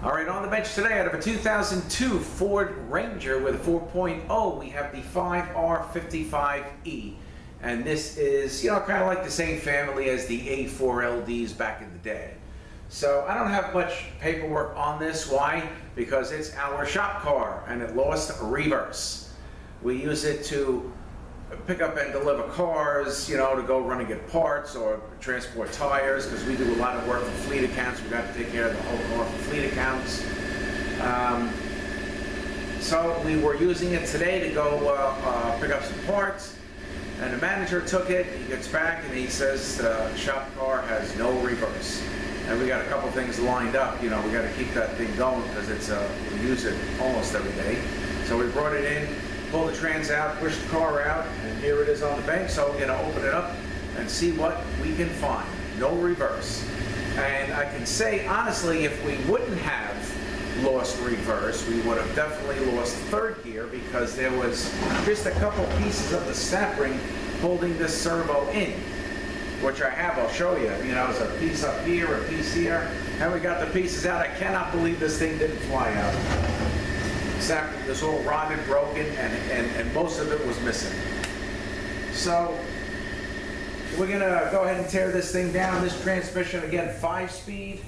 All right, on the bench today, out of a 2002 Ford Ranger with a 4.0, we have the 5R55E. And this is, kind of like the same family as the A4LDs back in the day. So I don't have much paperwork on this. Why? Because it's our shop car and it lost reverse. We use it to pick up and deliver cars, to go run and get parts or transport tires, because we do a lot of work for fleet accounts. We got to take care of the whole car for fleet accounts. So we were using it today to go pick up some parts, and the manager took it. He gets back and he says the shop car has no reverse. And we got a couple things lined up. We got to keep that thing going because we use it almost every day. So we brought it in, pull the trans out, push the car out, and here it is on the bench. So we're going to open it up and see what we can find. No reverse. And I can say, honestly, if we wouldn't have lost reverse, we would have definitely lost third gear, because there was just a couple pieces of the snap ring holding this servo in, which I have. I'll show you. There's a piece up here, a piece here, and we got the pieces out. I cannot believe this thing didn't fly out. It was all rotted, broken, and most of it was missing. So we're gonna go ahead and tear this thing down. This transmission, again, 5-speed.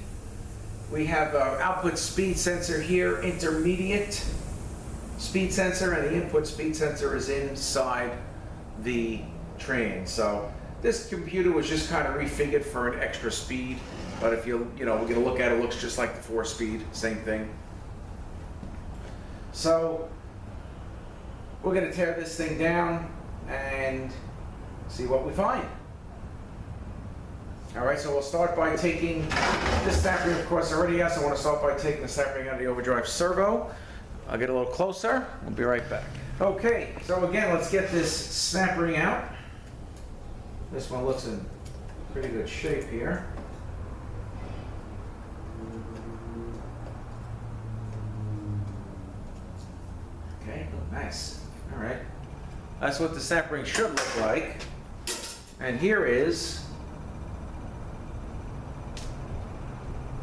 We have output speed sensor here, intermediate speed sensor, and the input speed sensor is inside the train. So this computer was just kind of refigured for an extra speed, but if we're gonna look at it, it looks just like the 4-speed, same thing. So we're going to tear this thing down and see what we find. All right, so we'll start by taking this snap ring, of course, already has. I want to start by taking the snap ring out of the Overdrive servo. I'll get a little closer. We'll be right back. Okay, so again, let's get this snap ring out. This one looks in pretty good shape here. Okay, nice. All right. That's what the snap ring should look like. And here is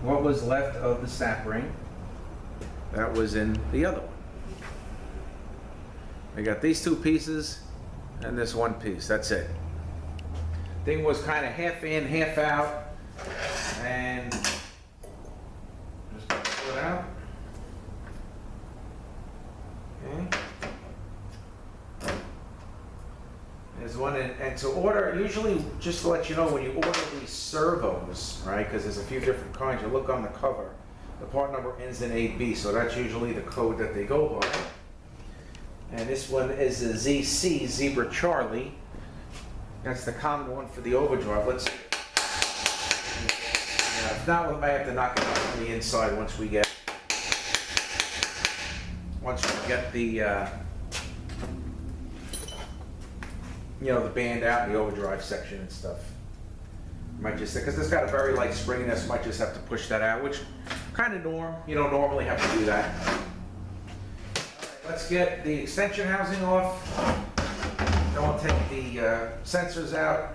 what was left of the snap ring that was in the other one. We got these two pieces and this one piece. That's it. Thing was kind of half in, half out, and just pull it out. Okay. There's one, and to order, usually, just to let you know, when you order these servos, right, because there's a few different kinds, you look on the cover, the part number ends in AB, so that's usually the code that they go by. And this one is a ZC, Zebra Charlie. That's the common one for the Overdrive. Let's see. If not, we may have to knock it off on the inside once we get the the band out in the Overdrive section and stuff. Might just, because it's got a very light spring in this, might just have to push that out, which kind of you don't normally have to do that. All right, let's get the extension housing off. Then we'll take the sensors out.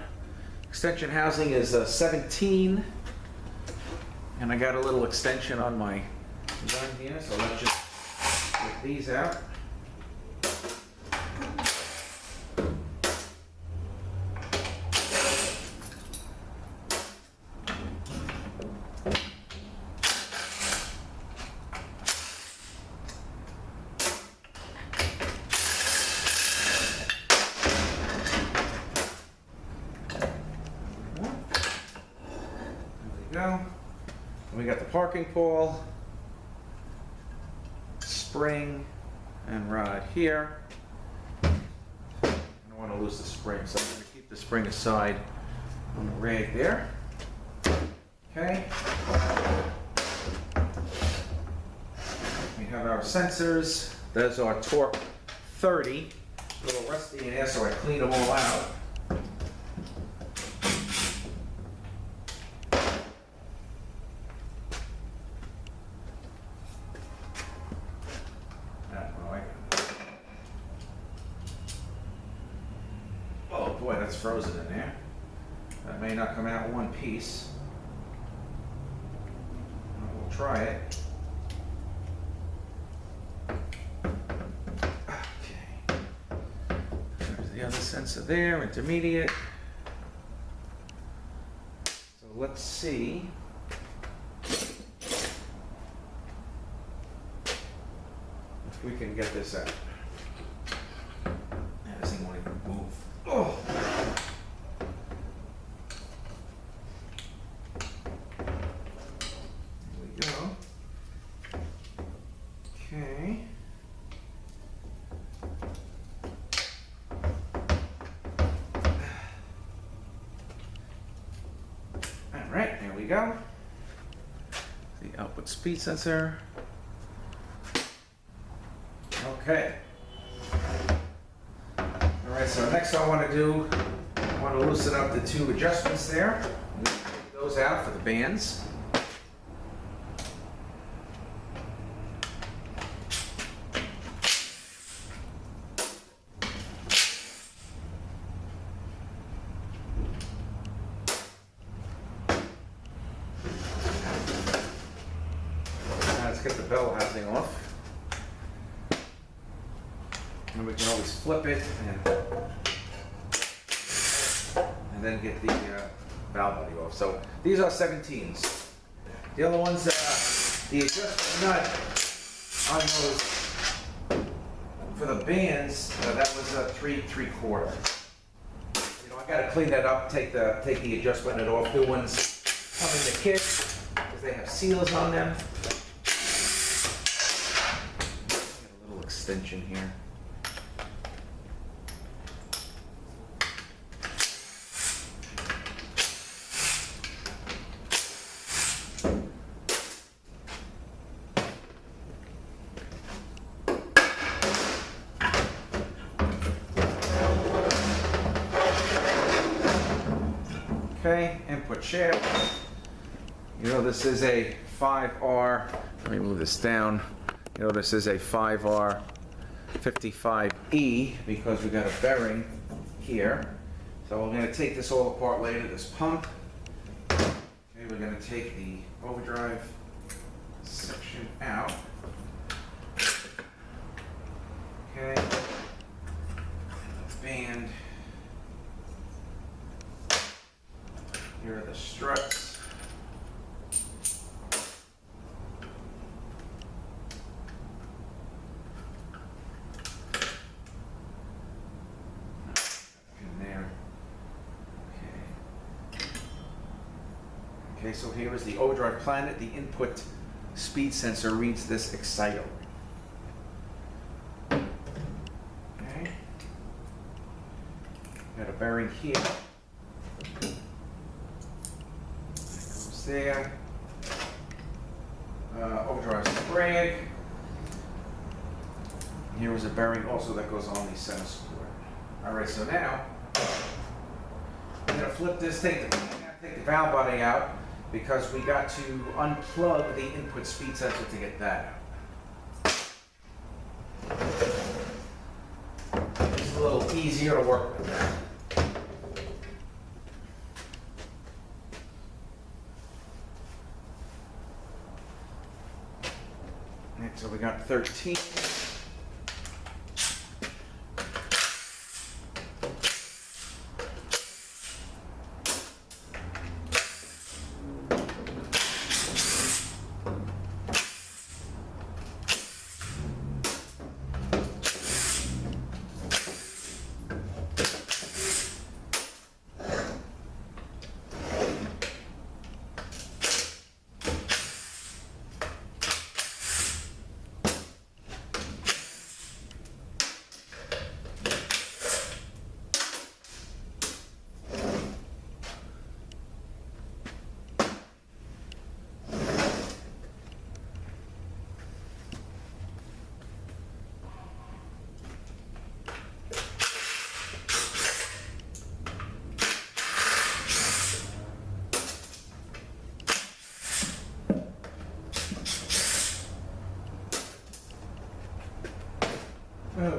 Extension housing is 17, and I got a little extension on my gun here, so let's just get these out. Go. We got the parking pole, spring, and rod here. I don't want to lose the spring, so I'm going to keep the spring aside on the rag there. Okay. We have our sensors. Those are torque 30. A little rusty in here, so I cleaned them all out. Boy, that's frozen in there. That may not come out in one piece. We'll try it. Another sensor there, intermediate. So let's see. If we can get this out. This thing won't even move. Oh. There we go. Okay. All right, there we go. The output speed sensor. Okay. All right, so next I want to do, I want to loosen up the two adjustments there. Take those out for the bands. Let's get the bell housing off. And we can always flip it and then get the valve body off. So these are 17s. The other ones, the adjustment nut on those for the bands, that was a 3/3/4. You know, I got to clean that up. Take the adjustment nut off. New ones come in the kit because they have seals on them. Get a little extension here. Okay, input shaft. You know this is a 5R, let me move this down. You know this is a 5R55E because we got a bearing here. So we're going to take this all apart later, this pump. Okay, we're going to take the overdrive section out. Okay, band. Here are the struts. In there. Okay, so here is the overdrive planet. The input speed sensor reads this exciter. Okay. Got a bearing here. There, overdrive sprag. Here is a bearing also that goes on the center support. All right, so now I'm going to flip this, take the valve body out because we got to unplug the input speed sensor to get that out. It's a little easier to work with. So we got 13.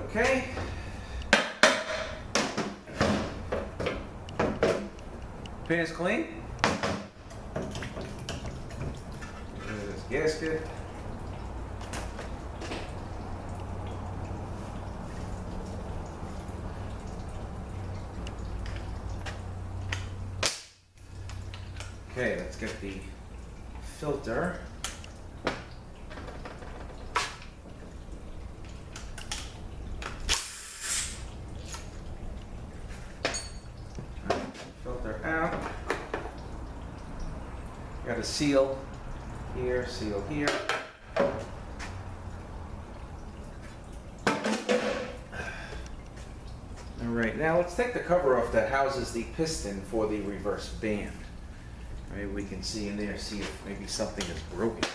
Okay. Pan is clean. There's this gasket. Okay, let's get the filter. Filter out. Got a seal here, seal here. All right, now let's take the cover off that houses the piston for the reverse band. Maybe we can see in there, see if maybe something is broken.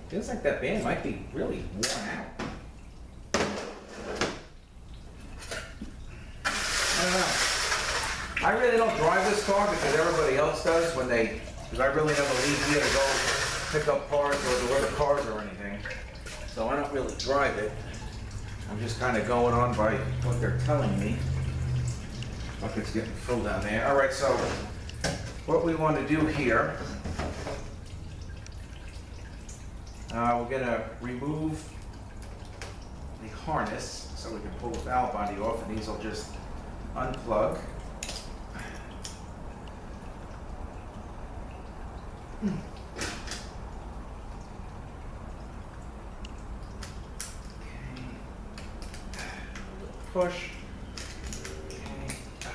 Feels like that band might be really worn out. I don't know. I really don't drive this car because everybody else does because I really never leave here to go pick up parts or deliver cars or anything. So I don't really drive it. I'm just kind of going on by what they're telling me. Bucket's getting full down there. All right, so what we want to do here, we're going to remove the harness so we can pull the valve body off, and these will just unplug. Push. Okay.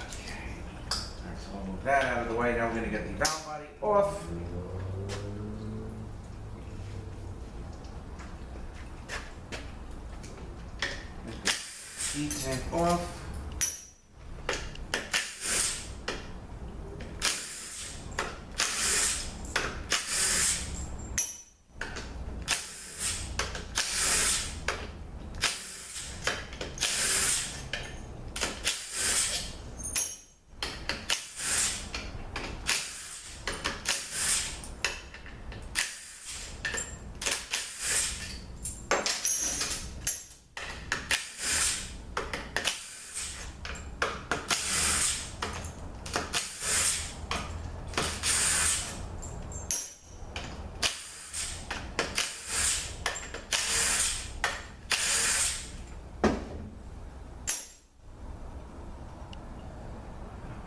All right, so we'll move that out of the way. Now we're going to get the valve body off. Heat tank off.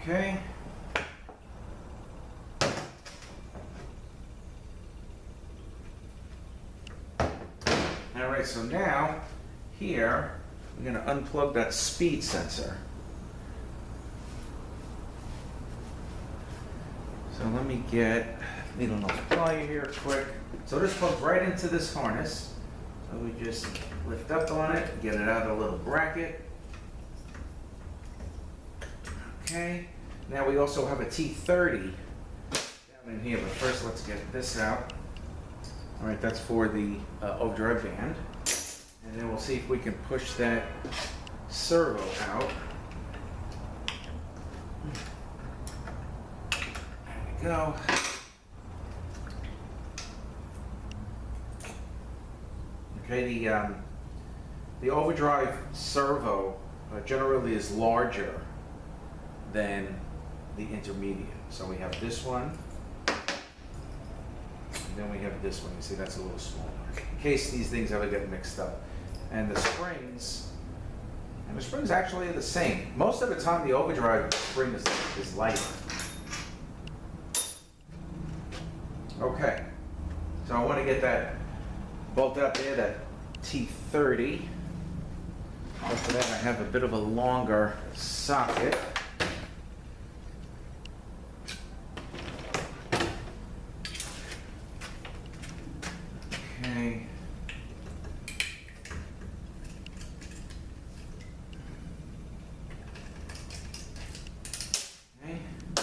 Okay. All right, so now here we're going to unplug that speed sensor. So let me get needle nose plier here quick. So this plugs right into this harness. So we just lift up on it, get it out of the little bracket. Okay, now we also have a T30 down in here, but first let's get this out. All right, that's for the Overdrive band. And then we'll see if we can push that servo out. There we go. Okay, the Overdrive servo generally is larger than the intermediate. So we have this one, and then we have this one. You see, that's a little smaller, in case these things ever get mixed up. And the springs actually are the same. Most of the time, the Overdrive spring is lighter. Okay, so I want to get that bolt out there, that T30. But for that, I have a bit of a longer socket. Okay. Okay. The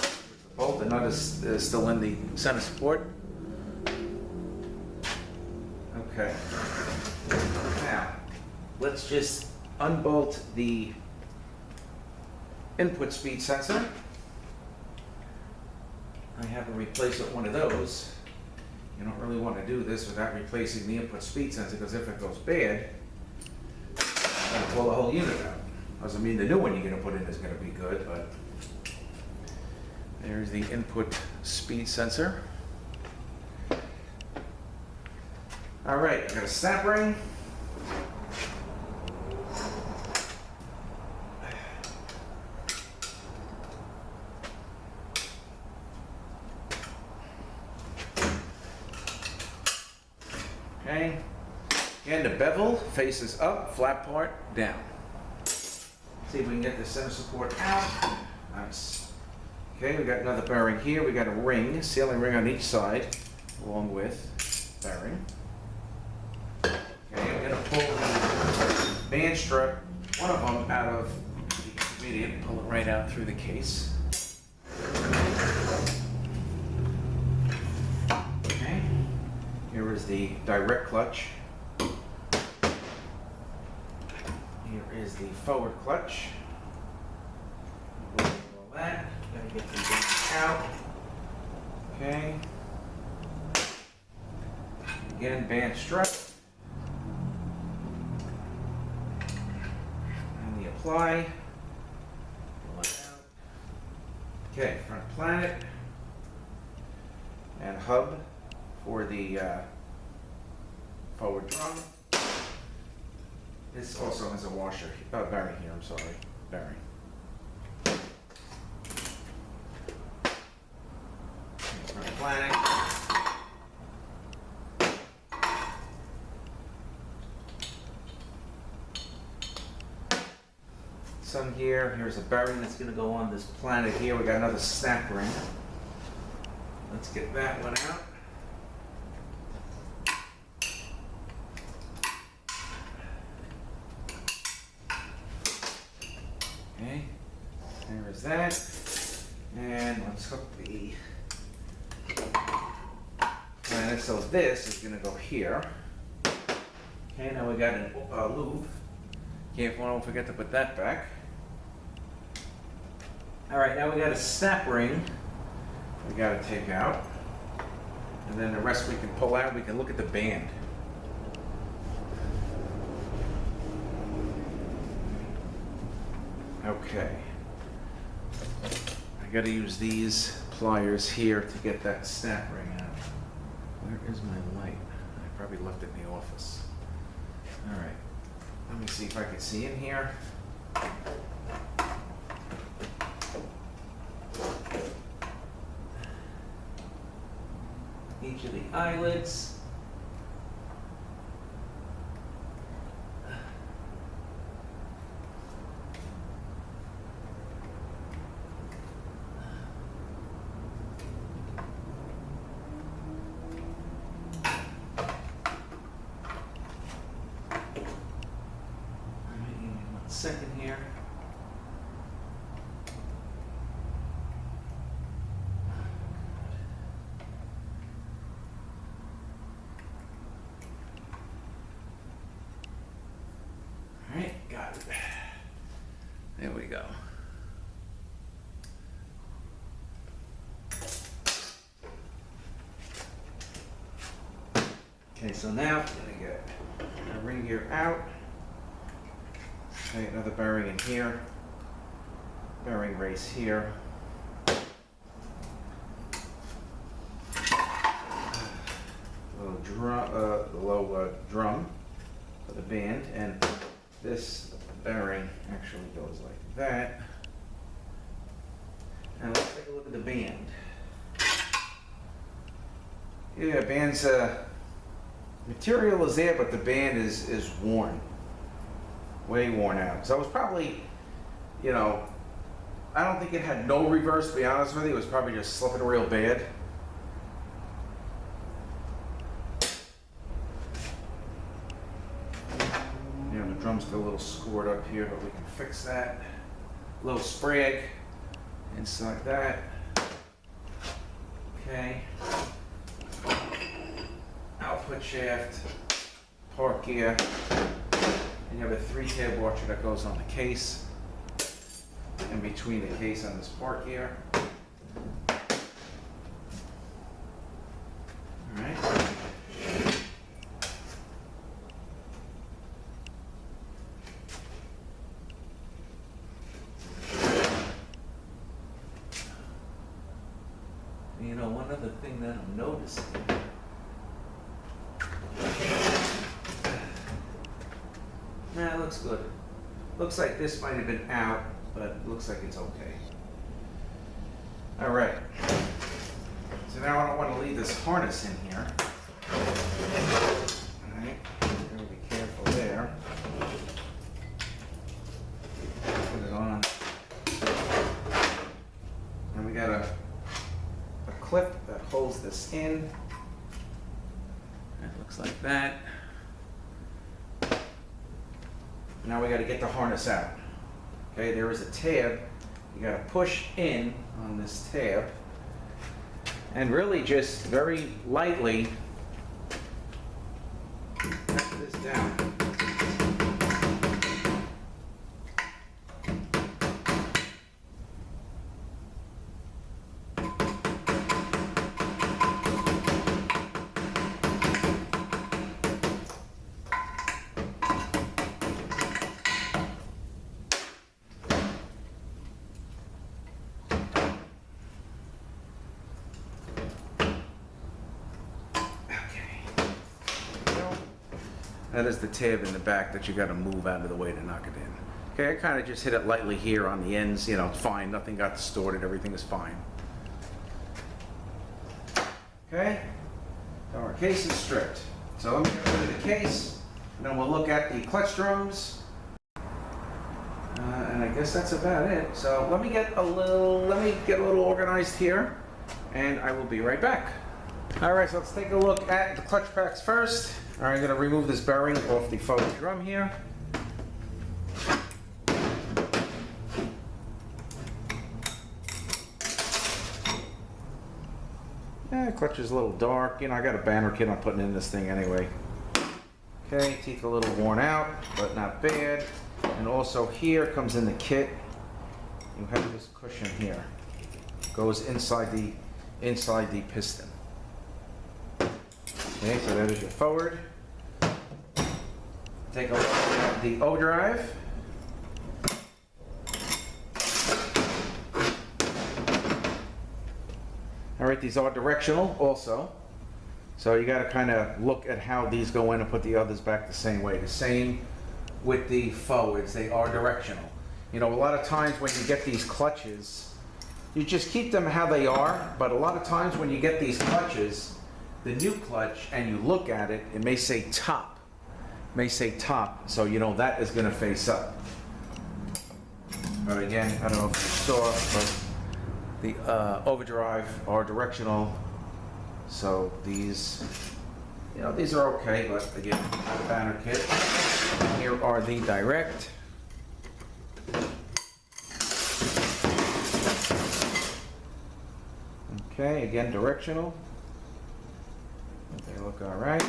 bolt, the nut is still in the center support. Okay. Now, let's just unbolt the input speed sensor. I have to replace it with one of those. You don't really want to do this without replacing the input speed sensor, because if it goes bad, I'm going to pull the whole unit out. Doesn't mean the new one you're going to put in is going to be good, but there's the input speed sensor. All right, I got a snap ring. Okay, and the bevel faces up, flat part down. See if we can get the center support out. Nice. Okay, we got another bearing here. We got a ring, sealing ring on each side, along with bearing. Okay, I'm gonna pull the band strip, one of them, out of the intermediate, pull it right out through the case. Okay, here is the direct clutch. Here is the forward clutch. All that. Gotta get the band out. Okay. Again, band strut. And the apply. Pull it out. Okay, front planet. And hub for the forward drum. This also has a washer, bearing here, I'm sorry, bearing. Front planet. Some here, here's a bearing that's going to go on this planet here. We got another snap ring. Let's get that one out. Okay, there is that. And let's hook the planet. So this is going to go here. Okay, now we got a loop. Don't forget to put that back. All right, now we got a snap ring we got to take out. And then the rest we can pull out. We can look at the band. Okay. I got to use these pliers here to get that snap ring out. Where is my light? I probably left it in the office. All right. Let me see if I can see in here. Each of the eyelets. Second here. All right, got it. There we go. Okay, so now I'm gonna get a ring gear out. Okay, another bearing in here, bearing race here. Low drum for the band, and this bearing actually goes like that. And let's take a look at the band. Yeah, band's material is there, but the band is worn. Way worn out. So it was probably, you know, I don't think it had no reverse, to be honest with you. It was probably just slipping real bad. You know, the drum's got a little scored up here, but we can fix that. A little sprag inside that. Okay. Output shaft, park gear. And you have a 3-tab washer that goes on the case, in between the case and this part here. thing that I'm noticing. Nah, it looks good. Looks like this might have been out, but it looks like it's okay. All right. So now I don't want to leave this harness in here. All right. Gotta be careful there. Put it on. And we got a clip that holds this in. It looks like that. Now we got to get the harness out. Okay, there is a tab. You got to push in on this tab and really just very lightly press this down. That is the tab in the back that you got to move out of the way to knock it in. Okay, I kind of just hit it lightly here on the ends, you know, fine, nothing got distorted, everything is fine. Okay, so our case is stripped. So let me get rid of the case, and then we'll look at the clutch drums. And I guess that's about it. So let me get a little organized here, and I will be right back. All right, so let's take a look at the clutch packs first. All right, I'm going to remove this bearing off the forward drum here. Clutch is a little dark. You know, I got a banner kit I'm putting in this thing anyway. Okay, teeth a little worn out, but not bad. And also here comes in the kit. You have this cushion here. Goes inside the piston. Okay, so that is your forward. Take a look at the Overdrive. All right, these are directional also. So you got to kind of look at how these go in and put the others back the same way. The same with the forwards, they are directional. You know, a lot of times when you get these clutches, you just keep them how they are, but a lot of times when you get these clutches, the new clutch, and you look at it, it may say top. So you know that is going to face up. But again, I don't know if you saw, but the Overdrive are directional. So these, you know, these are okay, but again, the banner kit. And here are the direct. Okay, again, directional. They look all right.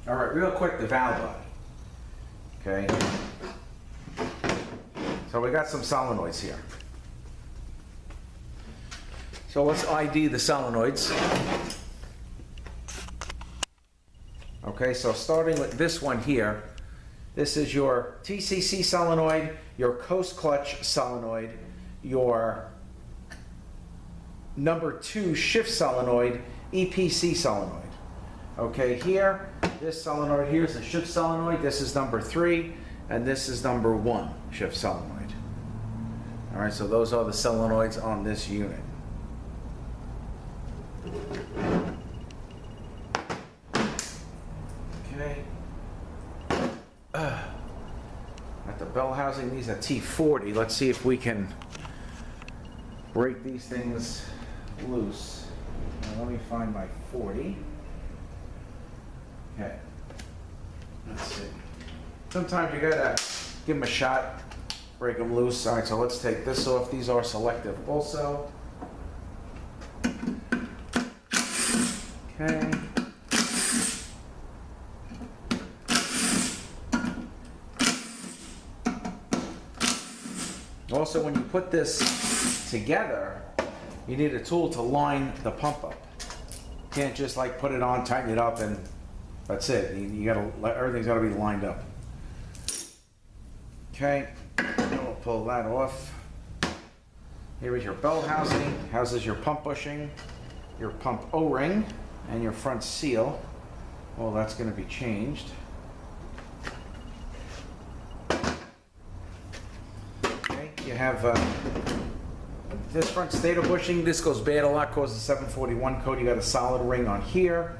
All right, real quick, the valve body. Okay. So we got some solenoids here. So let's ID the solenoids. Okay, so starting with this one here, this is your TCC solenoid, your coast clutch solenoid, your number 2 shift solenoid, EPC solenoid. Okay, here, this solenoid here is a shift solenoid, this is number 3, and this is number 1 shift solenoid. All right, so those are the solenoids on this unit. At the bell housing, these are T40. Let's see if we can break these things loose. Now, let me find my 40. Okay. Let's see. Sometimes you gotta give them a shot, break them loose. All right, so let's take this off. These are selective also. Okay. Also, when you put this together, you need a tool to line the pump up. You can't just like put it on, tighten it up, and That's it. You gotta, everything's gotta be lined up. Okay, we'll pull that off. Here is your bell housing. Houses your pump bushing, your pump O-ring, and your front seal. Well, that's gonna be changed. Okay, you have this front stator bushing. This goes bad a lot, causes 741 code. You got a solid ring on here.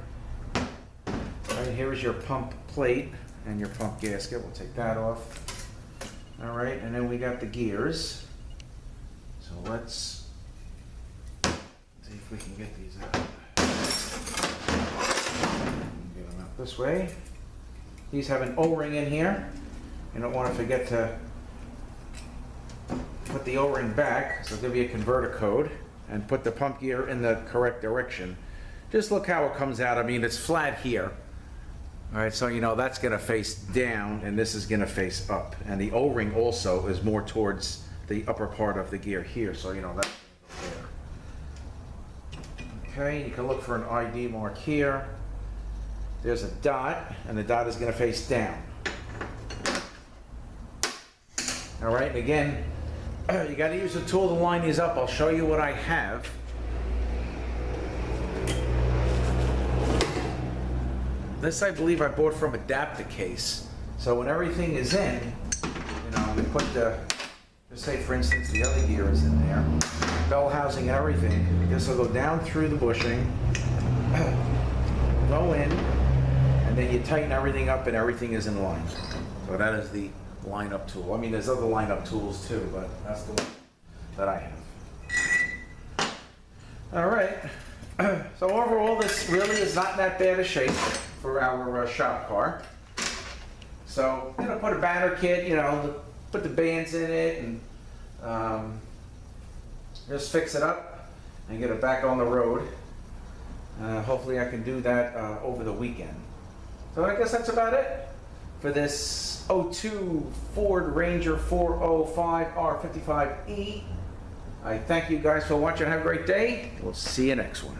Right, here is your pump plate and your pump gasket. We'll take that off. All right, and then we got the gears. So let's see if we can get these out. Get them out this way. These have an O-ring in here. You don't want to forget to put the O-ring back, so there'll be a converter code, and put the pump gear in the correct direction. Just look how it comes out. I mean, it's flat here. All right, so you know that's going to face down, and this is going to face up. And the O-ring also is more towards the upper part of the gear here, so you know that's going to go there. Okay, you can look for an ID mark here. There's a dot, and the dot is going to face down. All right, and again, you got to use a tool to line these up. I'll show you what I have. This I believe I bought from Adaptacase. So when everything is in, you know, we put the, just say for instance the other gear is in there, bell housing and everything. This will go down through the bushing, go in, and then you tighten everything up and everything is in line. So that is the line-up tool. I mean, there's other line-up tools too, but that's the one that I have. All right. So overall, this really is not in that bad a shape for our shop car. So, you know, put a banner kit, you know, put the bands in it, and just fix it up and get it back on the road. Hopefully I can do that over the weekend. So I guess that's about it for this 02 Ford Ranger 405 R55E. I thank you guys for watching. Have a great day. We'll see you next one.